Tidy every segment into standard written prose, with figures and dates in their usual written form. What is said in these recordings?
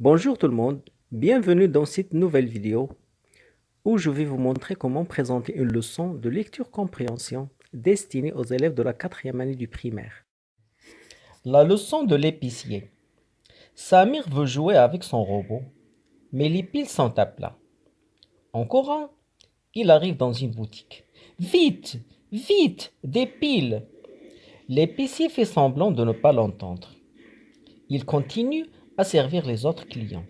Bonjour tout le monde, bienvenue dans cette nouvelle vidéo où je vais vous montrer comment présenter une leçon de lecture-compréhension destinée aux élèves de la quatrième année du primaire. La leçon de l'épicier. Samir veut jouer avec son robot, mais les piles sont à plat. En courant, il arrive dans une boutique. Vite, vite, des piles! L'épicier fait semblant de ne pas l'entendre. Il continue à servir les autres clients.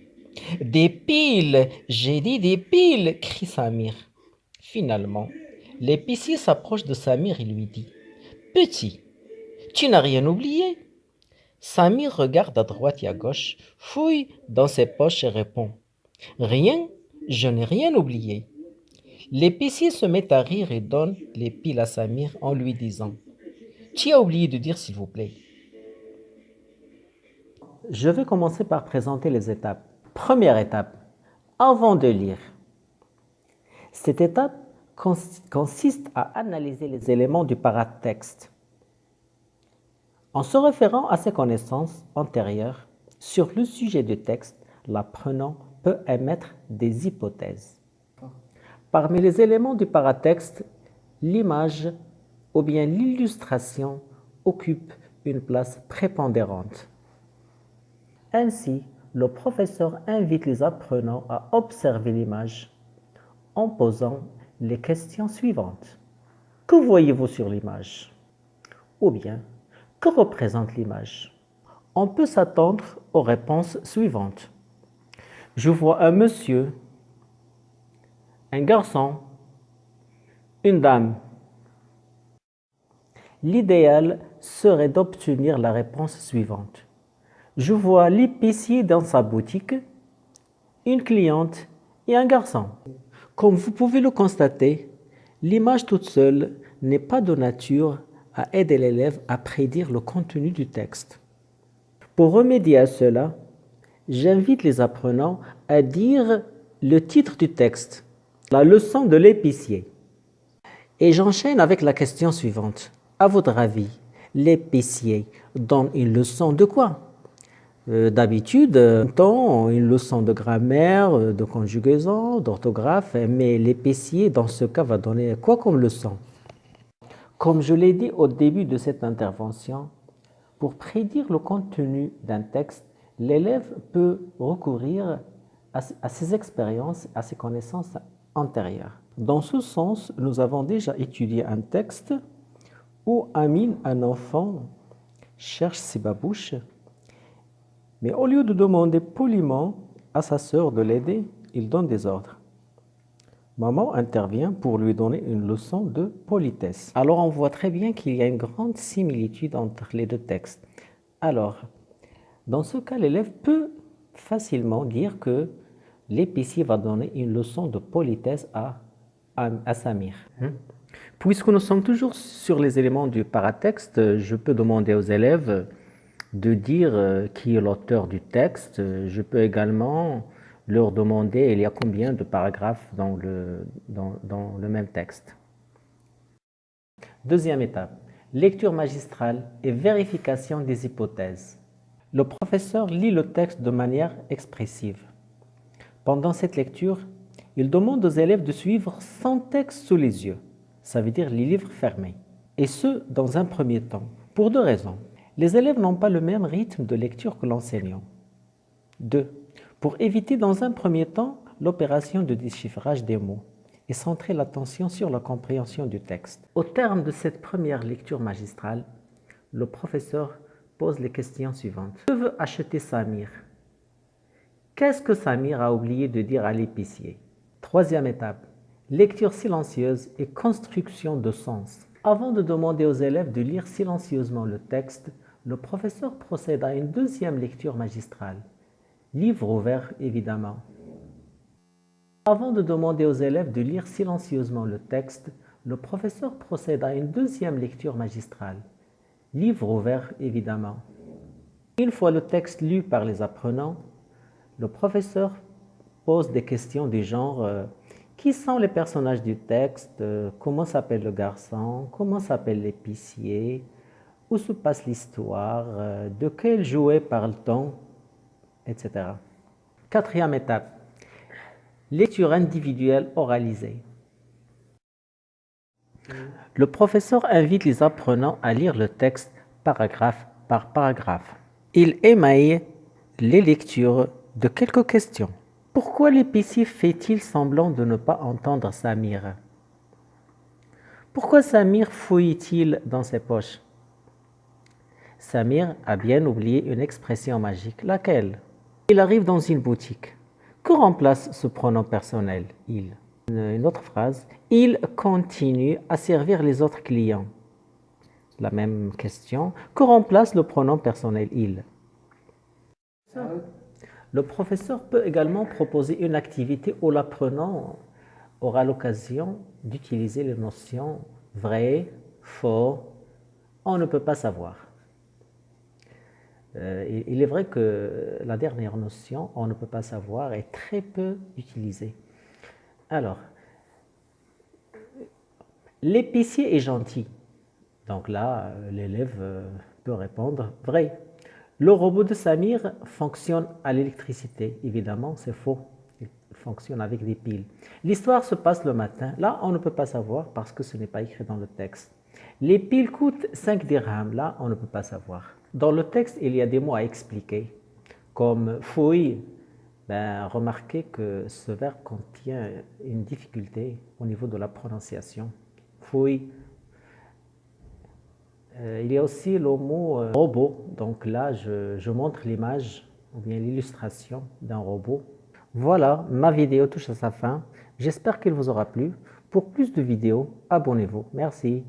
Des piles! J'ai dit des piles! Crie Samir. Finalement, l'épicier s'approche de Samir et lui dit: Petit, tu n'as rien oublié? Samir regarde à droite et à gauche, fouille dans ses poches et répond: Rien, je n'ai rien oublié. L'épicier se met à rire et donne les piles à Samir en lui disant: Tu as oublié de dire s'il vous plaît. Je vais commencer par présenter les étapes. Première étape, avant de lire. Cette étape consiste à analyser les éléments du paratexte. En se référant à ses connaissances antérieures sur le sujet du texte, l'apprenant peut émettre des hypothèses. Parmi les éléments du paratexte, l'image ou bien l'illustration occupe une place prépondérante. Ainsi, le professeur invite les apprenants à observer l'image en posant les questions suivantes. Que voyez-vous sur l'image? Ou bien, que représente l'image? On peut s'attendre aux réponses suivantes. Je vois un monsieur, un garçon, une dame. L'idéal serait d'obtenir la réponse suivante. Je vois l'épicier dans sa boutique, une cliente et un garçon. Comme vous pouvez le constater, l'image toute seule n'est pas de nature à aider l'élève à prédire le contenu du texte. Pour remédier à cela, j'invite les apprenants à dire le titre du texte, la leçon de l'épicier. Et j'enchaîne avec la question suivante. À votre avis, l'épicier donne une leçon de quoi? D'habitude, on une leçon de grammaire, de conjugaison, d'orthographe, mais l'épicier, dans ce cas, va donner quoi comme leçon? Comme je l'ai dit au début de cette intervention, pour prédire le contenu d'un texte, l'élève peut recourir à ses expériences, à ses connaissances antérieures. Dans ce sens, nous avons déjà étudié un texte où Amine, un enfant, cherche ses babouches, mais au lieu de demander poliment à sa sœur de l'aider, il donne des ordres. Maman intervient pour lui donner une leçon de politesse. Alors on voit très bien qu'il y a une grande similitude entre les deux textes. Alors, dans ce cas, l'élève peut facilement dire que l'épicier va donner une leçon de politesse à Samir. Puisque nous sommes toujours sur les éléments du paratexte, je peux demander aux élèves de dire qui est l'auteur du texte. Je peux également leur demander il y a combien de paragraphes dans le même texte. Deuxième étape, lecture magistrale et vérification des hypothèses. Le professeur lit le texte de manière expressive. Pendant cette lecture, il demande aux élèves de suivre sans texte sous les yeux, ça veut dire les livres fermés, et ce, dans un premier temps, pour deux raisons. Les élèves n'ont pas le même rythme de lecture que l'enseignant. 2. Pour éviter dans un premier temps l'opération de déchiffrage des mots et centrer l'attention sur la compréhension du texte. Au terme de cette première lecture magistrale, le professeur pose les questions suivantes. Que veut acheter Samir? Qu'est-ce que Samir a oublié de dire à l'épicier? Troisième étape, lecture silencieuse et construction de sens. Avant de demander aux élèves de lire silencieusement le texte, le professeur procède à une deuxième lecture magistrale. Livre ouvert, évidemment. Avant de demander aux élèves de lire silencieusement le texte, le professeur procède à une deuxième lecture magistrale. Livre ouvert, évidemment. Une fois le texte lu par les apprenants, le professeur pose des questions du genre qui sont les personnages du texte, comment s'appelle le garçon, comment s'appelle l'épicier, où se passe l'histoire, de quel jouet parle-t-on, etc. Quatrième étape, lecture individuelle oralisée. Le professeur invite les apprenants à lire le texte paragraphe par paragraphe. Il émaille les lectures de quelques questions. Pourquoi l'épicier fait-il semblant de ne pas entendre Samir? Pourquoi Samir fouille-t-il dans ses poches? Samir a bien oublié une expression magique. Laquelle? Il arrive dans une boutique. Que remplace ce pronom personnel, il? Une autre phrase. Il continue à servir les autres clients. La même question. Que remplace le pronom personnel, il? Le professeur peut également proposer une activité où l'apprenant aura l'occasion d'utiliser les notions vrai, faux, on ne peut pas savoir. Il est vrai que la dernière notion, on ne peut pas savoir, est très peu utilisée. Alors, l'épicier est gentil. Donc là, l'élève peut répondre vrai. Le robot de Samir fonctionne à l'électricité. Évidemment, c'est faux. Il fonctionne avec des piles. L'histoire se passe le matin. Là, on ne peut pas savoir parce que ce n'est pas écrit dans le texte. Les piles coûtent 5 dirhams. Là, on ne peut pas savoir. Dans le texte, il y a des mots à expliquer. Comme fouille. Remarquez que ce verbe contient une difficulté au niveau de la prononciation. Fouille. Il y a aussi le mot robot. Donc là, je montre l'image ou bien l'illustration d'un robot. Voilà, ma vidéo touche à sa fin. J'espère qu'elle vous aura plu. Pour plus de vidéos, abonnez-vous. Merci.